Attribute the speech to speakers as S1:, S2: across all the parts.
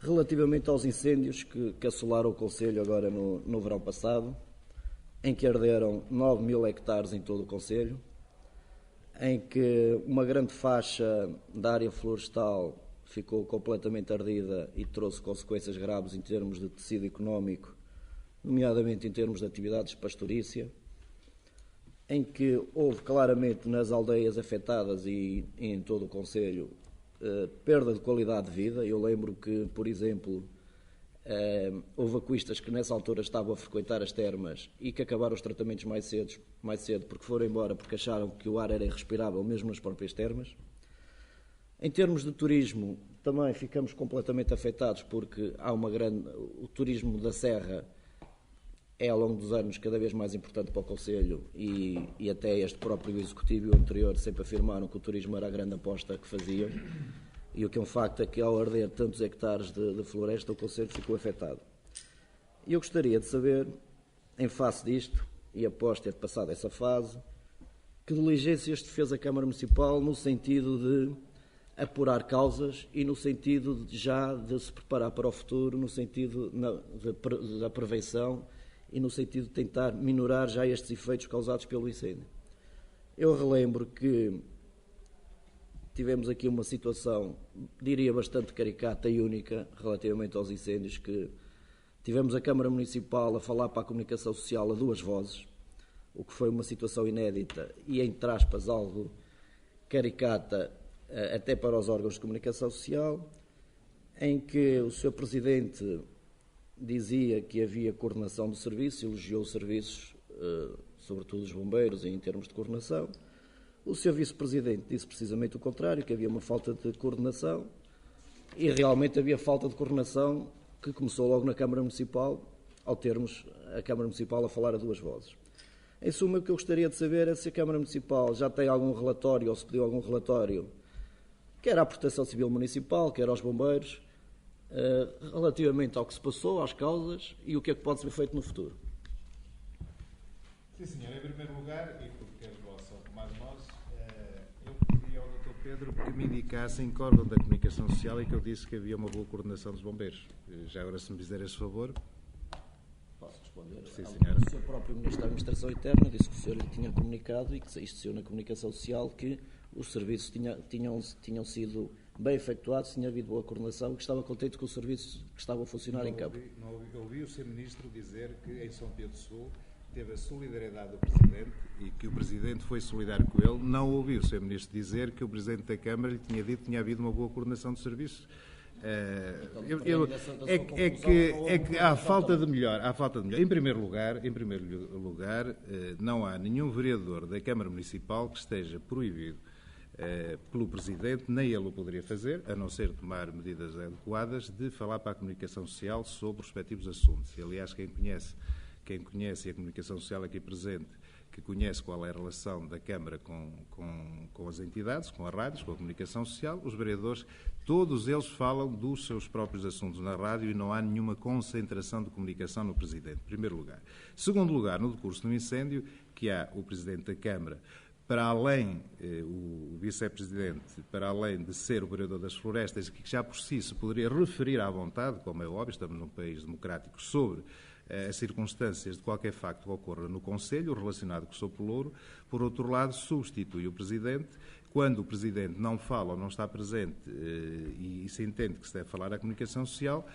S1: relativamente aos incêndios que assolaram o Concelho agora no verão passado, em que arderam 9.000 hectares em todo o Concelho, em que uma grande faixa da área florestal ficou completamente ardida e trouxe consequências graves em termos de tecido económico, nomeadamente em termos de atividades pastorícia, em que houve claramente nas aldeias afetadas e em todo o Concelho perda de qualidade de vida. Eu lembro que, por exemplo, houve aquistas que nessa altura estavam a frequentar as termas e que acabaram os tratamentos mais cedo porque foram embora porque acharam que o ar era irrespirável mesmo nas próprias termas. Em termos de turismo, também ficamos completamente afetados porque há o turismo da Serra é ao longo dos anos cada vez mais importante para o Concelho e até este próprio Executivo e o anterior sempre afirmaram que o turismo era a grande aposta que faziam, e o que é um facto é que ao arder tantos hectares de floresta o Concelho ficou afetado. E eu gostaria de saber, em face disto, e após ter passado essa fase, que diligências fez a Câmara Municipal no sentido de apurar causas e no sentido de se preparar para o futuro, no sentido da prevenção e no sentido de tentar minorar já estes efeitos causados pelo incêndio. Eu relembro que tivemos aqui uma situação, diria, bastante caricata e única relativamente aos incêndios, que tivemos a Câmara Municipal a falar para a comunicação social a duas vozes, o que foi uma situação inédita e, entre aspas, algo caricata até para os órgãos de comunicação social, em que o Sr. Presidente dizia que havia coordenação do serviço, elogiou os serviços, sobretudo os bombeiros, em termos de coordenação. O Sr. Vice-Presidente disse precisamente o contrário, que havia uma falta de coordenação, e realmente havia falta de coordenação que começou logo na Câmara Municipal, ao termos a Câmara Municipal a falar a duas vozes. Em suma, o que eu gostaria de saber é se a Câmara Municipal já tem algum relatório, ou se pediu algum relatório, quer à Proteção Civil Municipal, quer aos bombeiros, relativamente ao que se passou, às causas e o que é que pode ser feito no futuro.
S2: Sim, senhor. Em primeiro lugar, e porque és vosso mais nós, eu pedi ao Dr. Pedro que me indicasse em que órgão da comunicação social e que eu disse que havia uma boa coordenação dos bombeiros. Já agora, se me fizer esse favor.
S1: Posso responder?
S2: Sim, senhora.
S1: O Sr. próprio Ministro da Administração Interna disse que o senhor lhe tinha comunicado e que isto saiu na comunicação social que os serviços tinham sido bem efetuados, tinha havido boa coordenação e que estava contente com os serviços que estavam a funcionar em campo.
S2: Ouvi o Sr. Ministro dizer que em São Pedro Sul teve a solidariedade do Presidente e que o Presidente foi solidário com ele. Não ouvi o Sr. Ministro dizer que o Presidente da Câmara lhe tinha dito que tinha havido uma boa coordenação de serviços. É que há falta de melhor. Em primeiro lugar, não há nenhum vereador da Câmara Municipal que esteja proibido pelo Presidente, nem ele o poderia fazer, a não ser tomar medidas adequadas, de falar para a comunicação social sobre os respectivos assuntos. E, aliás, quem conhece a comunicação social aqui presente, que conhece qual é a relação da Câmara com as entidades, com as rádios, com a comunicação social, os vereadores, todos eles falam dos seus próprios assuntos na rádio e não há nenhuma concentração de comunicação no Presidente, em primeiro lugar. Segundo lugar, no decurso do incêndio, que há o Presidente da Câmara, para além, o Vice-Presidente, para além de ser o vereador das florestas, que já por si se poderia referir à vontade, como é óbvio, estamos num país democrático, sobre as circunstâncias de qualquer facto que ocorra no Concelho, relacionado com o Sopro Louro. Por outro lado, substitui o Presidente. Quando o Presidente não fala ou não está presente e se entende que se deve falar à comunicação social,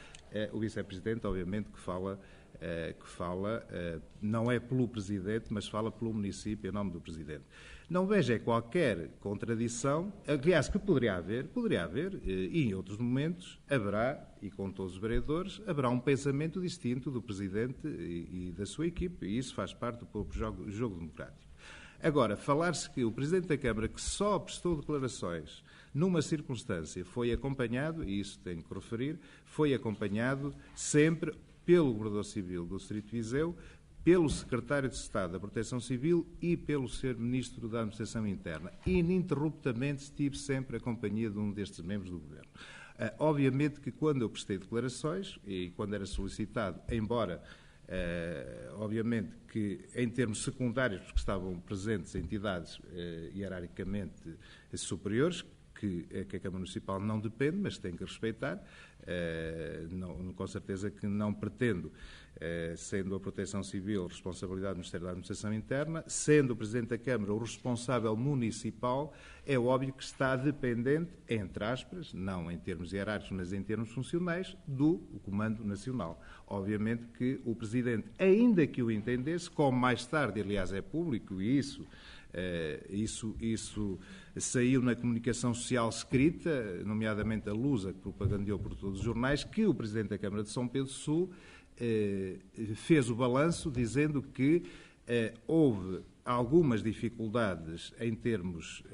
S2: o Vice-Presidente, obviamente, que fala não é pelo Presidente, mas fala pelo município em nome do Presidente. Não vejo qualquer contradição, aliás, que poderia haver, e em outros momentos haverá, e com todos os vereadores, haverá um pensamento distinto do Presidente e da sua equipe, e isso faz parte do próprio jogo democrático. Agora, falar-se que o Presidente da Câmara, que só prestou declarações numa circunstância, foi acompanhado, e isso tenho que referir, foi acompanhado sempre pelo Governador Civil do Distrito de Viseu, pelo Secretário de Estado da Proteção Civil e pelo Sr. Ministro da Administração Interna. Ininterruptamente estive sempre a companhia de um destes membros do Governo. Obviamente que quando eu prestei declarações, e quando era solicitado, embora, obviamente que em termos secundários, porque estavam presentes entidades hierarquicamente superiores, que a Câmara Municipal não depende, mas tem que respeitar. Com certeza que não pretendo, sendo a Proteção Civil responsabilidade do Ministério da Administração Interna, sendo o Presidente da Câmara o responsável municipal, é óbvio que está dependente, entre aspas, não em termos hierárquicos, mas em termos funcionais, do Comando Nacional. Obviamente que o Presidente, ainda que o entendesse, como mais tarde, aliás, é público, e isso saiu na comunicação social escrita, nomeadamente a Lusa, que propagandeou por todos os jornais, que o Presidente da Câmara de São Pedro Sul fez o balanço dizendo que houve algumas dificuldades em termos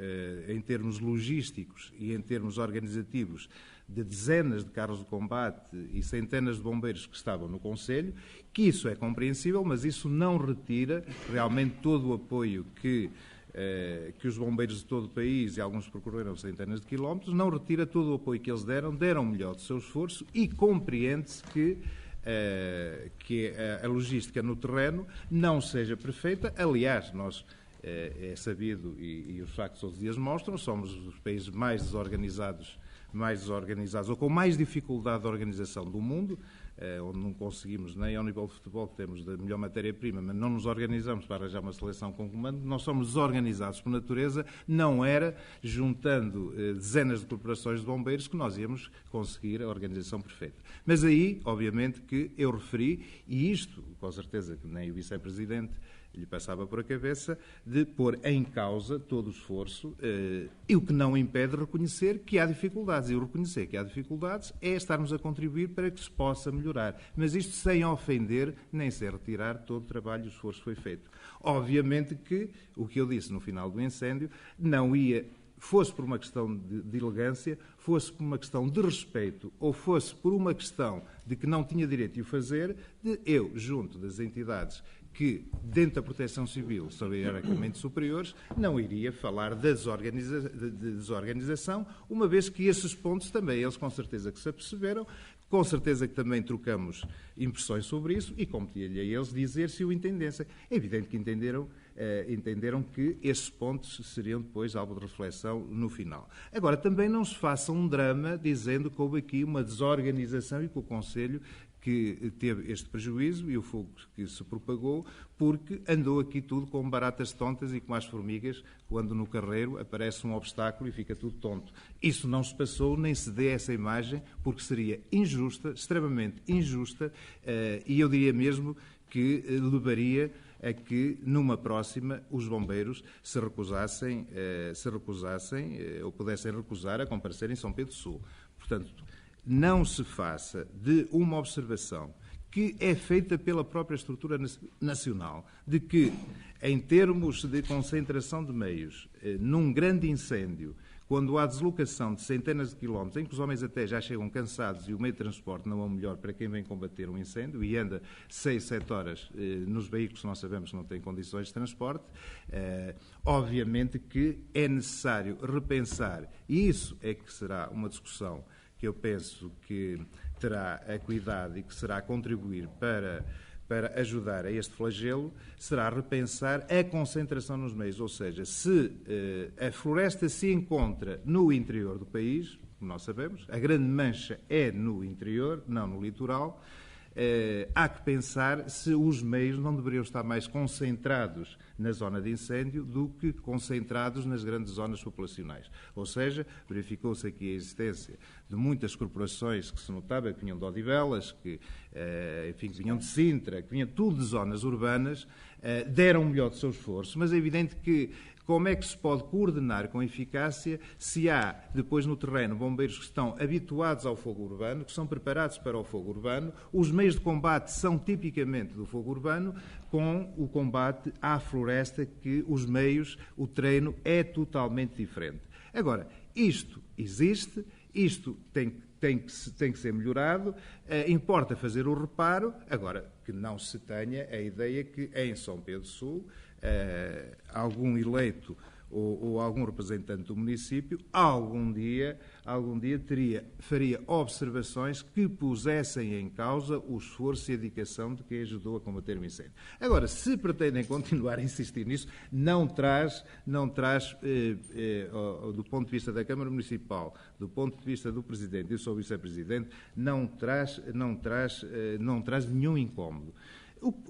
S2: logísticos e em termos organizativos de dezenas de carros de combate e centenas de bombeiros que estavam no Conselho, que isso é compreensível, mas isso não retira realmente todo o apoio que os bombeiros de todo o país, e alguns percorreram centenas de quilómetros, não retira todo o apoio que eles deram o melhor do seu esforço e compreende-se que a logística no terreno não seja perfeita. Aliás, nós, é sabido, e os factos todos os dias mostram, somos os países mais desorganizados ou com mais dificuldade de organização do mundo, onde não conseguimos, nem ao nível de futebol, que temos da melhor matéria-prima, mas não nos organizamos para arranjar uma seleção com comando. Nós somos desorganizados por natureza. Não era juntando dezenas de corporações de bombeiros que nós íamos conseguir a organização perfeita. Mas aí, obviamente, que eu referi, e isto, com certeza que nem o Vice-Presidente lhe passava por a cabeça, de pôr em causa todo o esforço, e o que não impede reconhecer que há dificuldades. E o reconhecer que há dificuldades é estarmos a contribuir para que se possa melhorar. Mas isto sem ofender, nem sem retirar todo o trabalho e o esforço que foi feito. Obviamente que o que eu disse no final do incêndio não ia, fosse por uma questão de elegância, fosse por uma questão de respeito, ou fosse por uma questão de que não tinha direito de o fazer, de eu, junto das entidades que, dentro da Proteção Civil, são hierarquicamente superiores, não iria falar de desorganização, uma vez que esses pontos também, eles com certeza que se aperceberam, com certeza que também trocamos impressões sobre isso e competia-lhe a eles dizer se o entendessem. É evidente que entenderam que esses pontos seriam depois alvo de reflexão no final. Agora, também não se faça um drama dizendo que houve aqui uma desorganização e que o Conselho que teve este prejuízo e o fogo que se propagou, porque andou aqui tudo com baratas tontas e com as formigas, quando no carreiro aparece um obstáculo e fica tudo tonto. Isso não se passou, nem se dê essa imagem, porque seria injusta, extremamente injusta, e eu diria mesmo que levaria a que, numa próxima, os bombeiros se recusassem ou pudessem recusar a comparecer em São Pedro Sul. Portanto, não se faça de uma observação que é feita pela própria estrutura nacional, de que, em termos de concentração de meios, num grande incêndio, quando há deslocação de centenas de quilómetros, em que os homens até já chegam cansados e o meio de transporte não é o melhor para quem vem combater um incêndio e anda 6, 7 horas nos veículos que nós sabemos que não têm condições de transporte, obviamente que é necessário repensar, e isso é que será uma discussão que eu penso que terá a cuidado e que será contribuir para ajudar a este flagelo, será repensar a concentração nos meios. Ou seja, se a floresta se encontra no interior do país, como nós sabemos, a grande mancha é no interior, não no litoral, há que pensar se os meios não deveriam estar mais concentrados na zona de incêndio do que concentrados nas grandes zonas populacionais. Ou seja, verificou-se aqui a existência de muitas corporações que se notava que vinham de Odivelas, que vinham de Sintra, que vinham tudo de zonas urbanas, deram o melhor do seu esforço, mas é evidente que como é que se pode coordenar com eficácia se há, depois no terreno, bombeiros que estão habituados ao fogo urbano, que são preparados para o fogo urbano, os meios de combate são tipicamente do fogo urbano, com o combate à floresta, que os meios, o treino é totalmente diferente. Agora, isto existe, isto tem que ser melhorado, importa fazer o reparo, agora que não se tenha a ideia que em São Pedro Sul algum eleito ou algum representante do município, algum dia faria observações que pusessem em causa o esforço e a dedicação de quem ajudou a combater o incêndio. Agora, se pretendem continuar a insistir nisso, não traz do ponto de vista da Câmara Municipal, do ponto de vista do Presidente e do seu Vice-Presidente, não traz nenhum incómodo.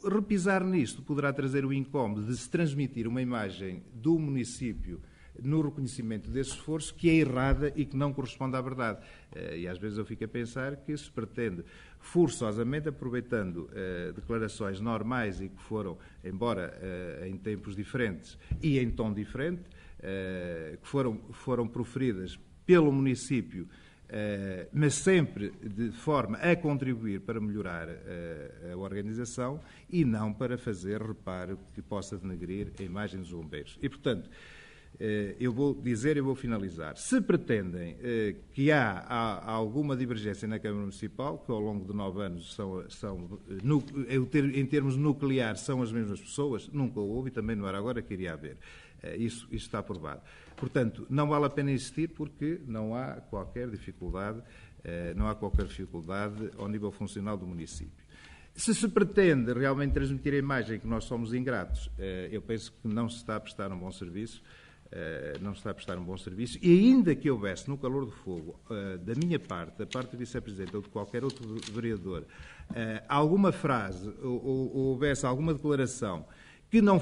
S2: Repisar nisto poderá trazer o incómodo de se transmitir uma imagem do município no reconhecimento desse esforço que é errada e que não corresponde à verdade. E às vezes eu fico a pensar que se pretende forçosamente, aproveitando declarações normais e que foram, embora em tempos diferentes e em tom diferente, que foram proferidas pelo município, mas sempre de forma a contribuir para melhorar a organização e não para fazer reparo que possa denegrir a imagem dos bombeiros. E, portanto, eu vou finalizar. Se pretendem que há alguma divergência na Câmara Municipal, que ao longo de 9 anos em termos nucleares são as mesmas pessoas, nunca houve e também não era agora que iria haver. Isso está provado. Portanto, não vale a pena insistir porque não há qualquer dificuldade ao nível funcional do município. Se se pretende realmente transmitir a imagem que nós somos ingratos, eu penso que não se está a prestar um bom serviço. E ainda que houvesse no calor do fogo, da minha parte, da parte do Vice-Presidente ou de qualquer outro vereador, alguma frase ou houvesse alguma declaração que não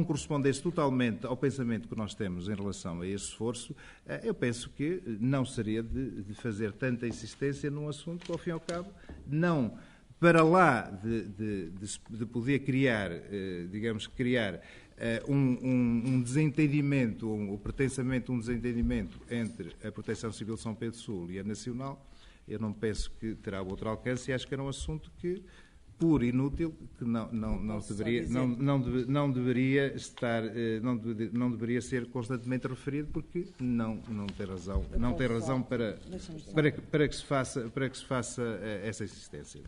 S2: correspondesse totalmente ao pensamento que nós temos em relação a esse esforço, eu penso que não seria de fazer tanta insistência num assunto que, ao fim e ao cabo, não, para lá de poder criar um desentendimento, ou pretensamente um desentendimento entre a Proteção Civil de São Pedro Sul e a Nacional, eu não penso que terá outro alcance e acho que era um assunto que, puro e inútil, que não deveria ser constantemente referido porque não tem razão para que se faça essa insistência.